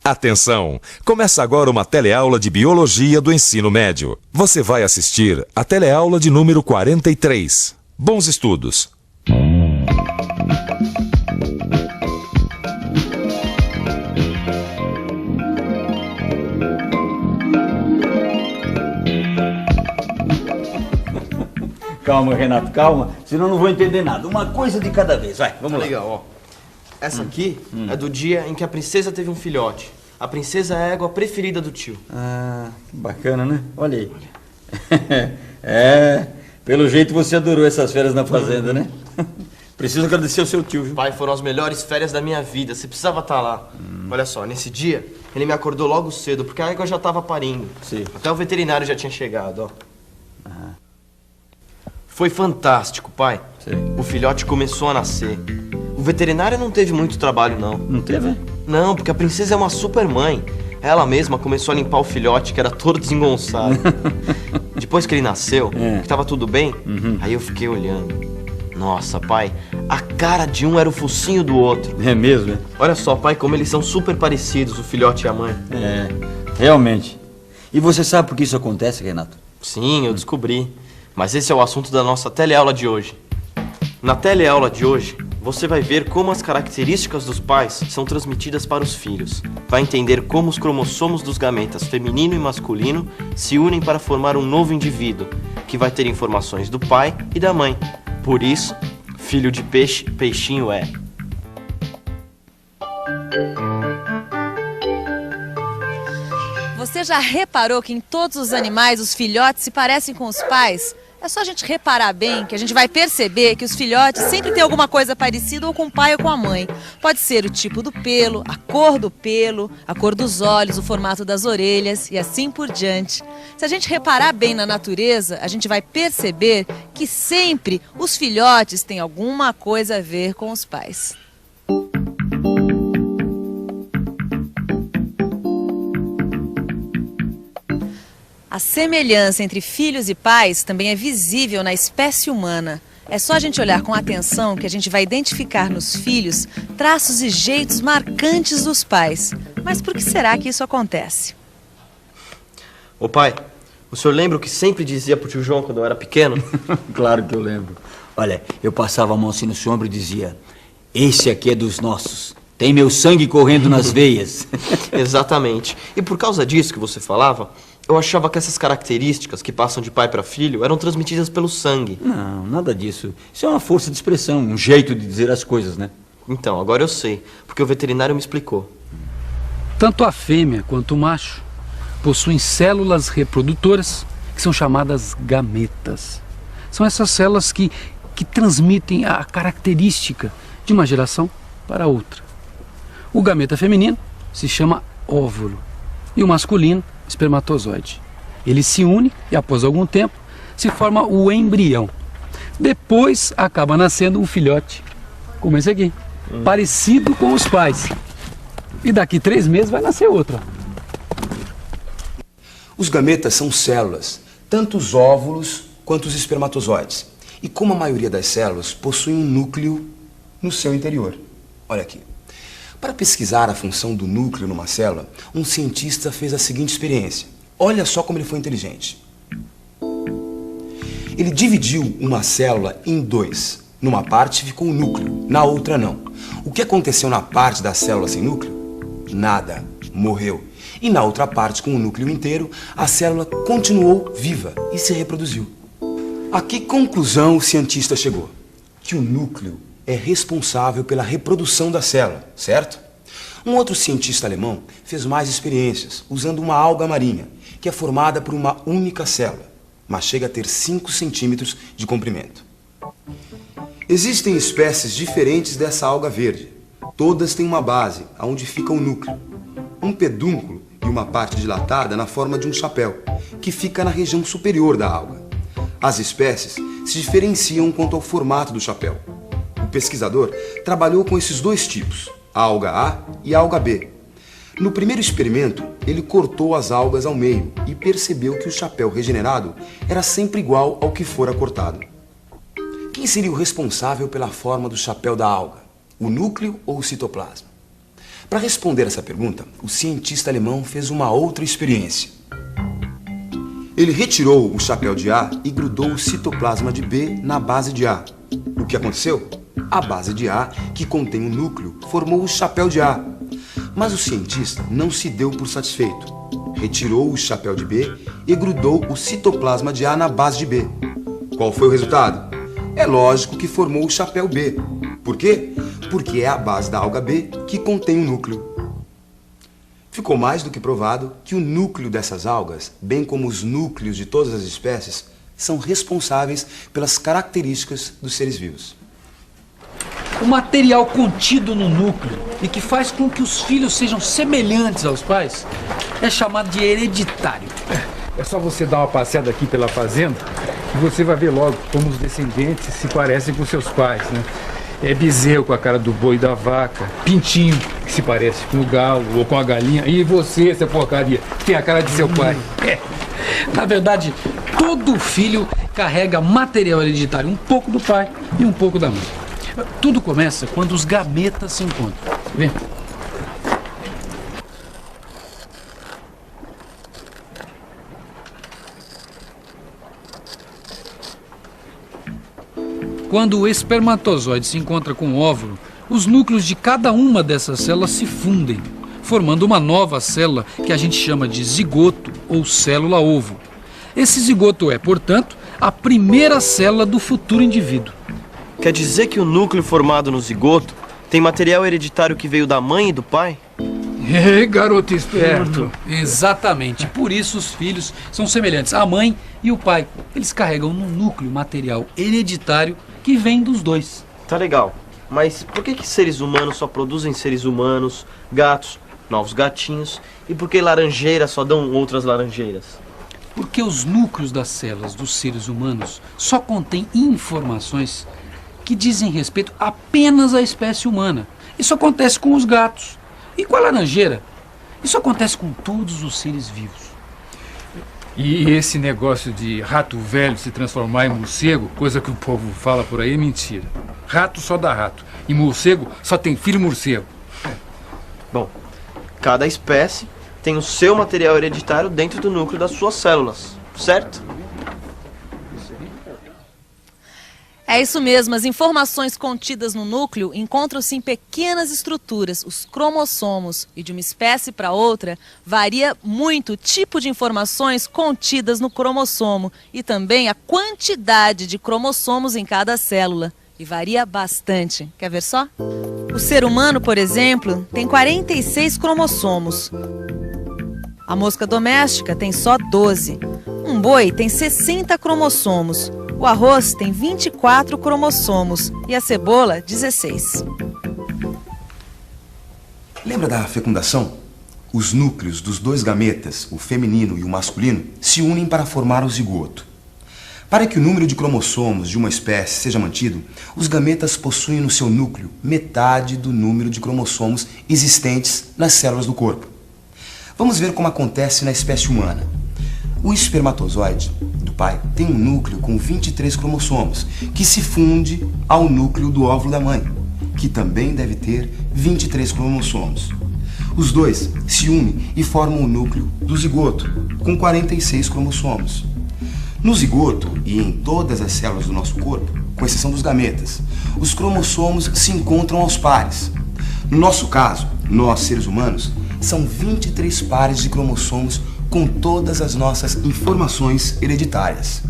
Atenção! Começa agora uma teleaula de Biologia do Ensino Médio. Você vai assistir a teleaula de número 43. Bons estudos! Calma, Renato, calma, senão eu não vou entender nada. Uma coisa de cada vez, vai, vamos lá. Legal, ó. Essa aqui é do dia em que a princesa teve um filhote. A princesa é a égua preferida do tio. Ah, que bacana, né? Olha aí. Pelo jeito você adorou essas férias na fazenda, né? Preciso agradecer ao seu tio, viu? Pai, foram as melhores férias da minha vida. Você precisava estar lá. Olha só, nesse dia, ele me acordou logo cedo, porque a égua já estava parindo. Sim. Até o veterinário já tinha chegado, ó. Foi fantástico, pai. Sim. O filhote começou a nascer. O veterinário não teve muito trabalho, não. Não teve? Não, porque a princesa é uma super mãe. Ela mesma começou a limpar o filhote, que era todo desengonçado. Depois que ele nasceu, que tava tudo bem, aí eu fiquei olhando. Nossa, pai, a cara de um era o focinho do outro. É mesmo, é? Olha só, pai, como eles são super parecidos, o filhote e a mãe. É, realmente. E você sabe por que isso acontece, Renato? Sim, eu descobri. Mas esse é o assunto da nossa teleaula de hoje. Na teleaula de hoje, você vai ver como as características dos pais são transmitidas para os filhos. Vai entender como os cromossomos dos gametas feminino e masculino se unem para formar um novo indivíduo, que vai ter informações do pai e da mãe. Por isso, filho de peixe, peixinho é. Você já reparou que em todos os animais os filhotes se parecem com os pais? É só a gente reparar bem que a gente vai perceber que os filhotes sempre têm alguma coisa parecida ou com o pai ou com a mãe. Pode ser o tipo do pelo, a cor do pelo, a cor dos olhos, o formato das orelhas e assim por diante. Se a gente reparar bem na natureza, a gente vai perceber que sempre os filhotes têm alguma coisa a ver com os pais. A semelhança entre filhos e pais também é visível na espécie humana. É só a gente olhar com atenção que a gente vai identificar nos filhos traços e jeitos marcantes dos pais. Mas por que será que isso acontece? Ô pai, o senhor lembra o que sempre dizia pro tio João quando eu era pequeno? Claro que eu lembro. Olha, eu passava a mão assim no seu ombro e dizia: esse aqui é dos nossos. Tem meu sangue correndo nas veias. Exatamente. E por causa disso que você falava, eu achava que essas características que passam de pai para filho eram transmitidas pelo sangue. Não, nada disso. Isso é uma força de expressão, um jeito de dizer as coisas, né? Então, agora eu sei, porque o veterinário me explicou. Tanto a fêmea quanto o macho possuem células reprodutoras que são chamadas gametas. São essas células que transmitem a característica de uma geração para outra. O gameta feminino se chama óvulo e o masculino espermatozoide. Eles se unem e após algum tempo se forma o embrião. Depois acaba nascendo um filhote, como esse aqui, parecido com os pais. E daqui 3 meses vai nascer outro. Os gametas são células, tanto os óvulos quanto os espermatozoides. E como a maioria das células possuem um núcleo no seu interior. Olha aqui. Para pesquisar a função do núcleo numa célula, um cientista fez a seguinte experiência. Olha só como ele foi inteligente. Ele dividiu uma célula em 2. Numa parte ficou o núcleo, na outra não. O que aconteceu na parte da célula sem núcleo? Nada, morreu. E na outra parte, com o núcleo inteiro, a célula continuou viva e se reproduziu. A que conclusão o cientista chegou? Que o núcleo é responsável pela reprodução da célula, certo? Um outro cientista alemão fez mais experiências usando uma alga marinha, que é formada por uma única célula, mas chega a ter 5 centímetros de comprimento. Existem espécies diferentes dessa alga verde. Todas têm uma base, onde fica o núcleo, um pedúnculo e uma parte dilatada na forma de um chapéu, que fica na região superior da alga. As espécies se diferenciam quanto ao formato do chapéu. O pesquisador trabalhou com esses 2 tipos, a alga A e a alga B. No primeiro experimento, ele cortou as algas ao meio e percebeu que o chapéu regenerado era sempre igual ao que fora cortado. Quem seria o responsável pela forma do chapéu da alga? O núcleo ou o citoplasma? Para responder essa pergunta, o cientista alemão fez uma outra experiência. Ele retirou o chapéu de A e grudou o citoplasma de B na base de A. O que aconteceu? A base de A, que contém o núcleo, formou o chapéu de A. Mas o cientista não se deu por satisfeito. Retirou o chapéu de B e grudou o citoplasma de A na base de B. Qual foi o resultado? É lógico que formou o chapéu B. Por quê? Porque é a base da alga B que contém o núcleo. Ficou mais do que provado que o núcleo dessas algas, bem como os núcleos de todas as espécies, são responsáveis pelas características dos seres vivos. O material contido no núcleo e que faz com que os filhos sejam semelhantes aos pais é chamado de hereditário. É só você dar uma passeada aqui pela fazenda e você vai ver logo como os descendentes se parecem com seus pais, né? É bezerro com a cara do boi e da vaca, pintinho que se parece com o galo ou com a galinha, e você, essa porcaria, tem a cara de seu pai. Na verdade, todo filho carrega material hereditário, um pouco do pai e um pouco da mãe. Tudo começa quando os gametas se encontram. Vem. Quando o espermatozoide se encontra com o óvulo, os núcleos de cada uma dessas células se fundem, formando uma nova célula que a gente chama de zigoto ou célula-ovo. Esse zigoto é, portanto, a primeira célula do futuro indivíduo. Quer dizer que o núcleo formado no zigoto tem material hereditário que veio da mãe e do pai? Garoto esperto! Exatamente, por isso os filhos são semelhantes. A mãe e o pai, eles carregam no núcleo material hereditário que vem dos dois. Tá legal, mas por que seres humanos só produzem seres humanos, gatos, novos gatinhos, e por que laranjeiras só dão outras laranjeiras? Porque os núcleos das células dos seres humanos só contêm informações que dizem respeito apenas à espécie humana. Isso acontece com os gatos. E com a laranjeira? Isso acontece com todos os seres vivos. E esse negócio de rato velho se transformar em morcego, coisa que o povo fala por aí, é mentira. Rato só dá rato. E morcego só tem filho morcego. Bom, cada espécie tem o seu material hereditário dentro do núcleo das suas células, certo? É isso mesmo, as informações contidas no núcleo encontram-se em pequenas estruturas, os cromossomos, e de uma espécie para outra varia muito o tipo de informações contidas no cromossomo e também a quantidade de cromossomos em cada célula. E varia bastante. Quer ver só? O ser humano, por exemplo, tem 46 cromossomos. A mosca doméstica tem só 12. Um boi tem 60 cromossomos. O arroz tem 24 cromossomos e a cebola, 16. Lembra da fecundação? Os núcleos dos dois gametas, o feminino e o masculino, se unem para formar o zigoto. Para que o número de cromossomos de uma espécie seja mantido, os gametas possuem no seu núcleo metade do número de cromossomos existentes nas células do corpo. Vamos ver como acontece na espécie humana. O espermatozoide do pai tem um núcleo com 23 cromossomos, que se funde ao núcleo do óvulo da mãe, que também deve ter 23 cromossomos. Os dois se unem e formam o núcleo do zigoto, com 46 cromossomos. No zigoto e em todas as células do nosso corpo, com exceção dos gametas, os cromossomos se encontram aos pares. No nosso caso, nós seres humanos, são 23 pares de cromossomos com todas as nossas informações hereditárias.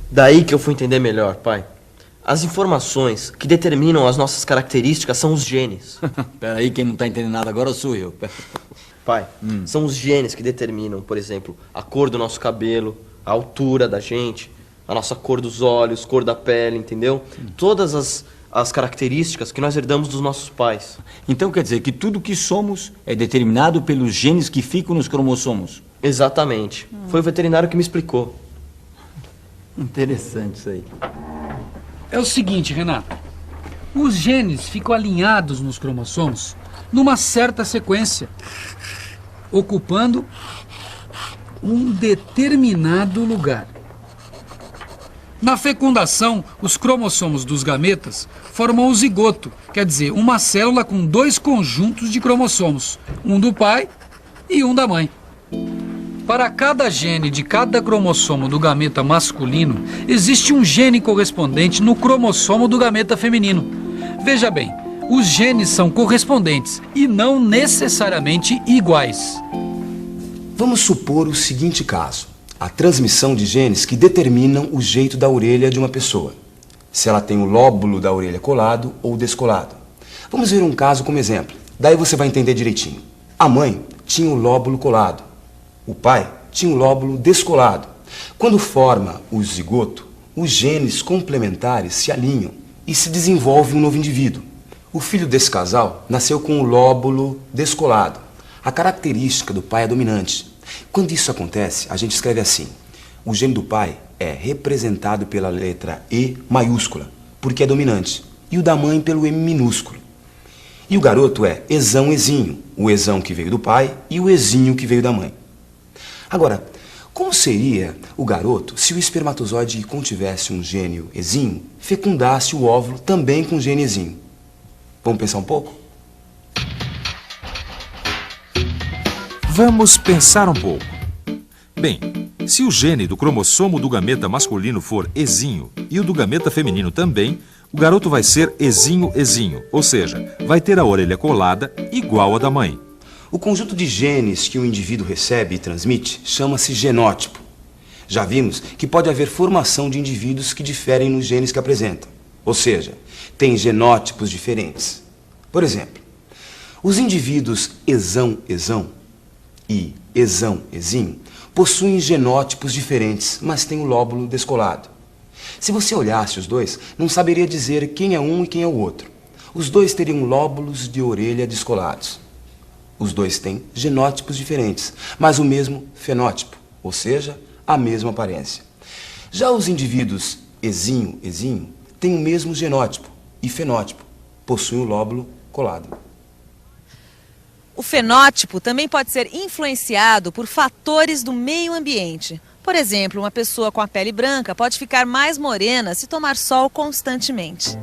Daí que eu fui entender melhor, pai. As informações que determinam as nossas características são os genes. Peraí, quem não tá entendendo nada agora sou eu. Pai, são os genes que determinam, por exemplo, a cor do nosso cabelo, a altura da gente, a nossa cor dos olhos, cor da pele, entendeu? Todas as características que nós herdamos dos nossos pais. Então quer dizer que tudo que somos é determinado pelos genes que ficam nos cromossomos? Exatamente. Foi o veterinário que me explicou. Interessante isso aí. É o seguinte, Renato. Os genes ficam alinhados nos cromossomos numa certa sequência, ocupando um determinado lugar. Na fecundação, os cromossomos dos gametas formam o zigoto, quer dizer, uma célula com 2 conjuntos de cromossomos, um do pai e um da mãe. Para cada gene de cada cromossomo do gameta masculino, existe um gene correspondente no cromossomo do gameta feminino. Veja bem, os genes são correspondentes e não necessariamente iguais. Vamos supor o seguinte caso: a transmissão de genes que determinam o jeito da orelha de uma pessoa. Se ela tem o lóbulo da orelha colado ou descolado. Vamos ver um caso como exemplo. Daí você vai entender direitinho. A mãe tinha o lóbulo colado. O pai tinha o lóbulo descolado. Quando forma o zigoto, os genes complementares se alinham e se desenvolve um novo indivíduo. O filho desse casal nasceu com o lóbulo descolado. A característica do pai é dominante. Quando isso acontece, a gente escreve assim: o gene do pai é representado pela letra E maiúscula, porque é dominante, e o da mãe pelo M minúsculo. E o garoto é ezão-ezinho, o ezão que veio do pai e o ezinho que veio da mãe. Agora, como seria o garoto se o espermatozoide que contivesse um gene ezinho fecundasse o óvulo também com gene ezinho? Vamos pensar um pouco? Vamos pensar um pouco. Bem, se o gene do cromossomo do gameta masculino for ezinho e o do gameta feminino também, o garoto vai ser ezinho-ezinho, ou seja, vai ter a orelha colada igual a da mãe. O conjunto de genes que o indivíduo recebe e transmite chama-se genótipo. Já vimos que pode haver formação de indivíduos que diferem nos genes que apresentam, ou seja, têm genótipos diferentes. Por exemplo, os indivíduos ezão-ezão e ezão-ezinho possuem genótipos diferentes, mas têm o lóbulo descolado. Se você olhasse os dois, não saberia dizer quem é um e quem é o outro. Os dois teriam lóbulos de orelha descolados. Os dois têm genótipos diferentes, mas o mesmo fenótipo, ou seja, a mesma aparência. Já os indivíduos ezinho-ezinho têm o mesmo genótipo e fenótipo, possuem o lóbulo colado. O fenótipo também pode ser influenciado por fatores do meio ambiente. Por exemplo, uma pessoa com a pele branca pode ficar mais morena se tomar sol constantemente.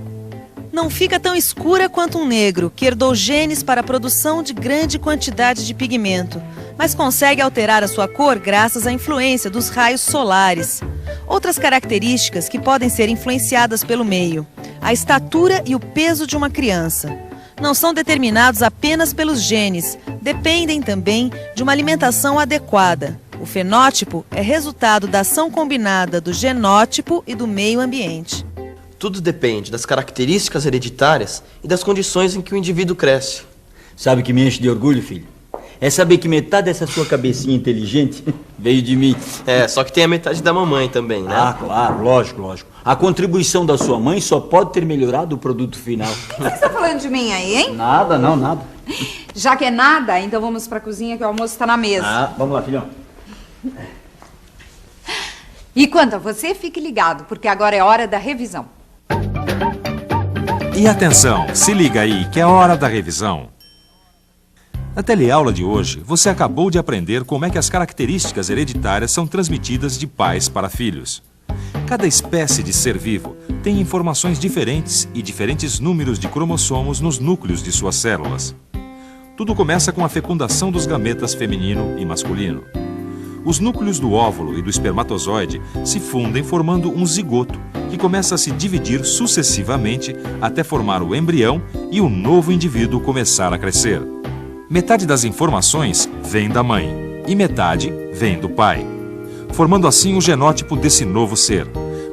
Não fica tão escura quanto um negro, que herdou genes para a produção de grande quantidade de pigmento, mas consegue alterar a sua cor graças à influência dos raios solares. Outras características que podem ser influenciadas pelo meio: a estatura e o peso de uma criança. Não são determinados apenas pelos genes, dependem também de uma alimentação adequada. O fenótipo é resultado da ação combinada do genótipo e do meio ambiente. Tudo depende das características hereditárias e das condições em que o indivíduo cresce. Sabe o que me enche de orgulho, filho? É saber que metade dessa sua cabecinha inteligente veio de mim. É, só que tem a metade da mamãe também, né? Ah, claro, lógico. A contribuição da sua mãe só pode ter melhorado o produto final. O que você está falando de mim aí, hein? Nada, não, nada. Já que é nada, então vamos pra cozinha que o almoço está na mesa. Ah, vamos lá, filhão. E quanto a você, fique ligado, porque agora é hora da revisão. E atenção, se liga aí que é hora da revisão. Na teleaula de hoje, você acabou de aprender como é que as características hereditárias são transmitidas de pais para filhos. Cada espécie de ser vivo tem informações diferentes e diferentes números de cromossomos nos núcleos de suas células. Tudo começa com a fecundação dos gametas feminino e masculino. Os núcleos do óvulo e do espermatozoide se fundem formando um zigoto, que começa a se dividir sucessivamente até formar o embrião e o novo indivíduo começar a crescer. Metade das informações vem da mãe e metade vem do pai, formando assim o genótipo desse novo ser.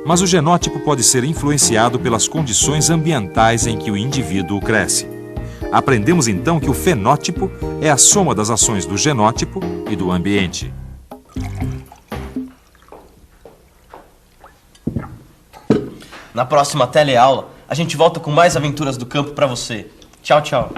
Mas o genótipo pode ser influenciado pelas condições ambientais em que o indivíduo cresce. Aprendemos então que o fenótipo é a soma das ações do genótipo e do ambiente. Na próxima teleaula, a gente volta com mais aventuras do campo pra você. Tchau, tchau.